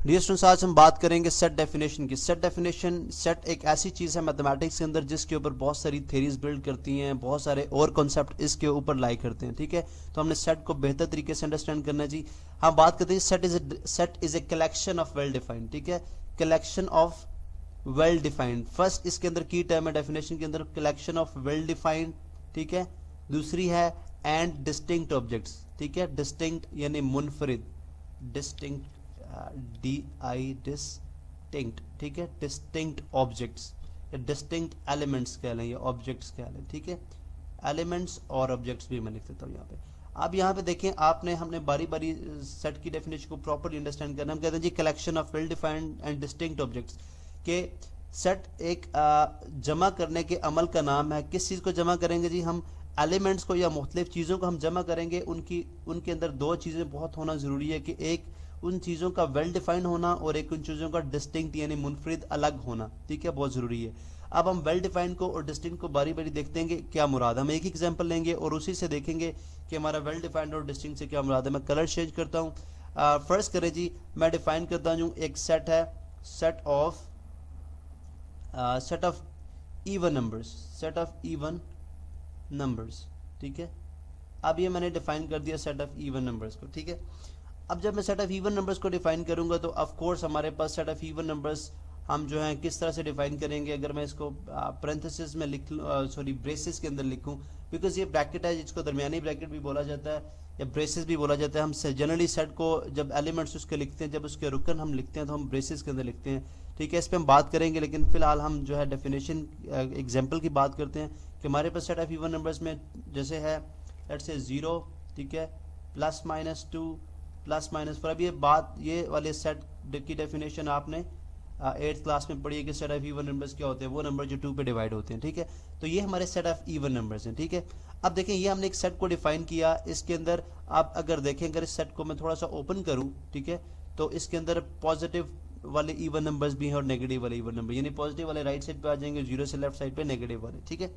Dear students, आज हम बात करेंगे सेट डेफिनेशन की। सेट डेफिनेशन, सेट एक ऐसी चीज़ है मैथमेटिक्स के अंदर जिसके ऊपर बहुत सारी थ्योरीज बिल्ड करती हैं, बहुत सारे और कॉन्सेप्ट इसके ऊपर लाई करते हैं। ठीक है, तो हमने सेट को बेहतर तरीके से अंडरस्टैंड करना चाहिए। हम बात करते हैं set is a collection of well defined. ठीक है, collection of well defined. First इसके अंदर की टर्म है डेफिनेशन के अंदर, कलेक्शन ऑफ वेल डिफाइंड। ठीक है, दूसरी है एंड डिस्टिंक्ट ऑब्जेक्ट्स। ठीक है, डिस्टिंक्ट यानी मुनफरिद, डिस्टिंक्ट डिस्टिंक्ट। ठीक है, डिस्टिंक्ट ऑब्जेक्ट्स या डिस्टिंक्ट एलिमेंट्स कह लें या ऑब्जेक्ट्स कह लें। ठीक है, एलिमेंट्स और ऑब्जेक्ट्स भी मैं लिख देता हूँ यहाँ पे। अब यहाँ पे देखें, हमने बारी बारी सेट की डेफिनेशन को प्रॉपर्ली अंडरस्टैंड करना। हम कहते हैं जी collection of well defined and distinct objects के सेट एक जमा करने के अमल का नाम है। किस चीज़ को जमा करेंगे जी? हम एलिमेंट्स को या मुख्तलिफ चीज़ों को हम जमा करेंगे। उनके अंदर दो चीज़ें बहुत होना ज़रूरी है कि एक उन चीज़ों का वेल डिफाइंड होना और एक उन चीज़ों का डिस्टिंक्ट यानी मुनफरिद अलग होना। ठीक है, बहुत ज़रूरी है। अब हम वेल डिफाइंड को और डिस्टिंक्ट को बारी बारी देखते हैं कि क्या मुराद। हम एक एग्जांपल लेंगे और उसी से देखेंगे कि हमारा वेल डिफाइंड और डिस्टिंक्ट से क्या मुराद है। मैं कलर चेंज करता हूँ। फर्स्ट करें जी, मैं डिफाइन करता हूँ एक सेट है, set of even numbers, set of even numbers. ठीक है, अब ये मैंने डिफाइन कर दिया सेट ऑफ इवन नंबर्स को। ठीक है, अब जब मैं सेट ऑफ इवन नंबर्स को डिफाइन करूंगा तो ऑफ कोर्स हमारे पास सेट ऑफ इवन नंबर्स हम जो हैं किस तरह से डिफाइन करेंगे। अगर मैं इसको पैरेंथेसिस में लिख ब्रेसेस के अंदर लिखूं, बिकॉज ये ब्रैकेट है जिसको दरमियानी ब्रैकेट भी बोला जाता है या ब्रेसेस भी बोला जाता है। हम जनरली सेट को जब एलिमेंट्स उसके लिखते हैं, जब उसके रुकन हम लिखते हैं तो हम ब्रेसेस के अंदर लिखते हैं। ठीक है, इस पर हम बात करेंगे, लेकिन फिलहाल हम जो है डेफिनेशन एग्जाम्पल की बात करते हैं कि हमारे पास सेट ऑफ इवन नंबर्स में जैसे है लेट्स से 0, ठीक है, +-2 +-4। अब ये वाले सेट की डेफिनेशन आपने 8th क्लास में पढ़ी है कि सेट ऑफ इवन नंबर्स क्या होते हैं, वो नंबर जो 2 पे डिवाइड होते हैं। ठीक है, तो ये हमारे सेट ऑफ इवन नंबर्स हैं। ठीक है, अब देखें ये हमने एक सेट को डिफाइन किया। इसके अंदर आप अगर देखें, अगर इस सेट को मैं थोड़ा सा ओपन करूं, ठीक है, तो इसके अंदर पॉजिटिव वाले इवन नंबर्स भी हैं और नेगेटिव वाले इवन नंबर, यानी पॉजिटिव वाले राइट साइड पे आ जाएंगे, 0 से लेफ्ट साइड पे नेगेटिव वाले। ठीक है,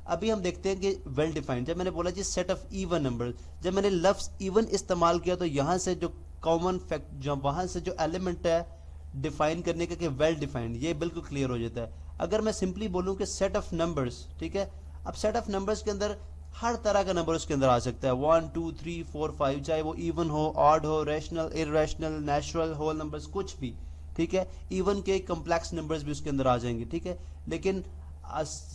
अभी हम देखते हैं कि वेल डिफाइंड, जब मैंने बोला जी सेट ऑफ इवन नंबर, जब मैंने लफ्ज इवन इस्तेमाल किया तो यहां से जो कॉमन फैक्ट, जो वहां से जो एलिमेंट है डिफाइन करने का कि वेल डिफाइंड, ये बिल्कुल क्लियर हो जाता है। अगर मैं सिंपली बोलूं कि सेट ऑफ नंबर्स, ठीक है, अब सेट ऑफ नंबर्स के अंदर हर तरह का नंबर उसके अंदर आ सकता है, 1 2 3 4 5, चाहे वो इवन हो, ऑड हो, rational, irrational, natural, whole numbers, कुछ भी। ठीक है, इवन के कॉम्प्लेक्स नंबर्स भी उसके अंदर आ जाएंगे। ठीक है, लेकिन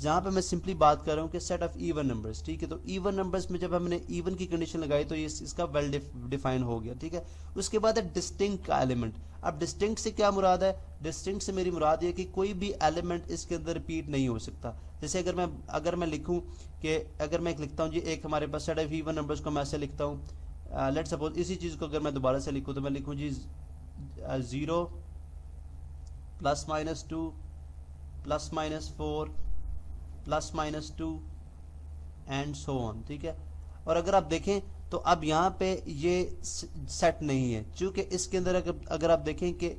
जहां पे मैं सिंपली बात कर रहा हूं कि सेट ऑफ इवन नंबर्स, ठीक है, तो इवन नंबर्स में जब हमने इवन की कंडीशन लगाई तो ये इसका वेल डिफाइन हो गया। ठीक है, उसके बाद है डिस्टिंक्ट का एलिमेंट। अब डिस्टिंक्ट से क्या मुराद है? डिस्टिंक्ट से मेरी मुराद ये कि कोई भी एलिमेंट इसके अंदर रिपीट नहीं हो सकता। जैसे अगर मैं लिखूं कि अगर मैं लिखता हूं जी, एक हमारे पास सेट ऑफ इवन नंबर्स को मैं ऐसे लिखता हूं, लेट्स सपोज इसी चीज को अगर मैं दोबारा से लिखूं तो मैं लिखूं जी 0 +-2 +-4 +-2 एंड सो ऑन। ठीक है, और अगर आप देखें तो अब यहाँ पे ये सेट नहीं है, क्योंकि इसके अंदर अगर आप देखें कि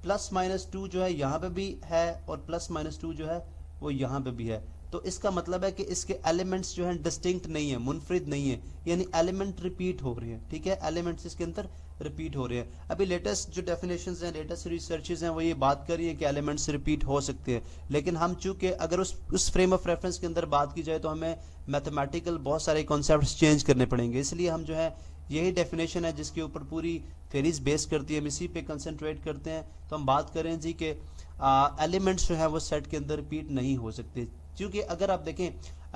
+-2 जो है यहाँ पे भी है और +-2 जो है वो यहाँ पे भी है, तो इसका मतलब है कि इसके एलिमेंट्स जो हैं डिस्टिंक्ट नहीं है, मुनफरिद नहीं है, यानी एलिमेंट रिपीट हो रहे हैं। ठीक है, एलिमेंट्स इसके अंदर रिपीट हो रहे हैं। अभी लेटेस्ट जो डेफिनेशंस हैं, लेटेस्ट रिसर्चेस हैं, वो ये बात कर रही है कि एलिमेंट्स रिपीट हो सकते हैं, लेकिन हम चूंकि अगर उस फ्रेम ऑफ रेफरेंस के अंदर बात की जाए तो हमें मैथमेटिकल बहुत सारे कॉन्सेप्ट्स चेंज करने पड़ेंगे, इसलिए हम जो है यही डेफिनेशन है जिसके ऊपर पूरी थ्योरीज बेस करती है, हम इसी पे कंसंट्रेट करते हैं। तो हम बात करें जी कि एलिमेंट्स जो है वो सेट के अंदर रिपीट नहीं हो सकते, क्योंकि अगर आप देखें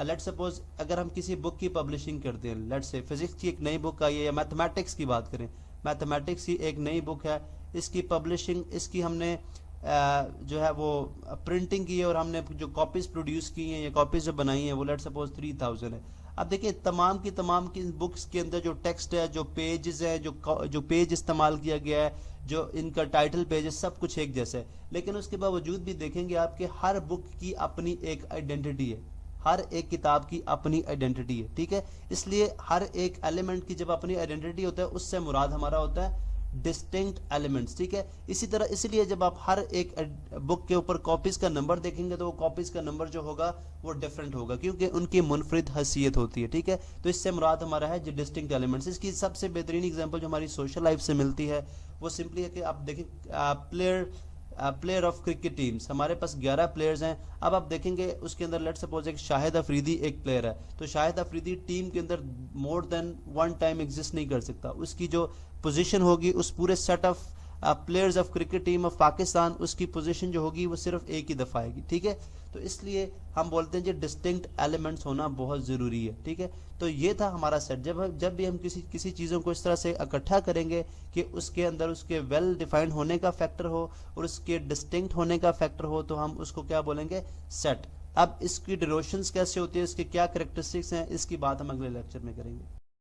लेट्स सपोज अगर हम किसी बुक की पब्लिशिंग करते हैं, लेट्स से फिजिक्स की एक नई बुक आई है या मैथमेटिक्स की बात करें, मैथमेटिक्स की एक नई बुक है, इसकी पब्लिशिंग, इसकी हमने जो है वो प्रिंटिंग की है और हमने जो कॉपीज प्रोड्यूस की हैं या कॉपीज जो बनाई हैं वो लेट्स सपोज 3000 है। अब देखिए तमाम की बुक्स के अंदर जो टेक्स्ट है, जो पेजेस है, जो पेज इस्तेमाल किया गया है, जो इनका टाइटल पेज है, सब कुछ एक जैसा है, लेकिन उसके बावजूद भी देखेंगे आपके हर बुक की अपनी एक आइडेंटिटी है, हर एक किताब की अपनी आइडेंटिटी है। ठीक है, इसलिए हर एक एलिमेंट की जब अपनी आइडेंटिटी होता है, उससे मुराद हमारा होता है डिस्टिंक्ट एलिमेंट्स, ठीक है। इसी तरह इसलिए जब आप हर एक बुक के ऊपर कॉपीज का नंबर देखेंगे तो वो कॉपीज का नंबर जो होगा वो डिफरेंट होगा, क्योंकि उनकी मुनफरिद हैसियत होती है, ठीक है। तो इससे मुराद हमारा है जो डिस्टिंक्ट एलिमेंट्स। इसकी सबसे बेहतरीन एग्जांपल जो हमारी सोशल लाइफ से मिलती है वो सिंपली है कि आप देखें प्लेयर ऑफ क्रिकेट टीम्स, हमारे पास 11 प्लेयर्स हैं। अब आप देखेंगे उसके अंदर लेट्स सपोज एक शाहिद अफरीदी एक प्लेयर है, तो शाहिद अफरीदी टीम के अंदर more than one time exist नहीं कर सकता। उसकी जो पोजीशन होगी उस पूरे set of players of cricket team of Pakistan, उसकी पोजीशन जो होगी वो सिर्फ एक ही दफा आएगी, ठीक है। तो इसलिए हम बोलते हैं कि डिस्टिंक्ट एलिमेंट्स होना बहुत जरूरी है, ठीक है। तो ये था हमारा सेट। जब भी हम किसी चीज़ों को इस तरह से इकट्ठा करेंगे कि उसके अंदर उसके वेल डिफाइंड होने का फैक्टर हो और उसके डिस्टिंक्ट होने का फैक्टर हो, तो हम उसको क्या बोलेंगे, सेट। अब इसकी डिनोशंस कैसे होती है, इसके क्या करेक्टरिस्टिक्स हैं, इसकी बात हम अगले लेक्चर में करेंगे।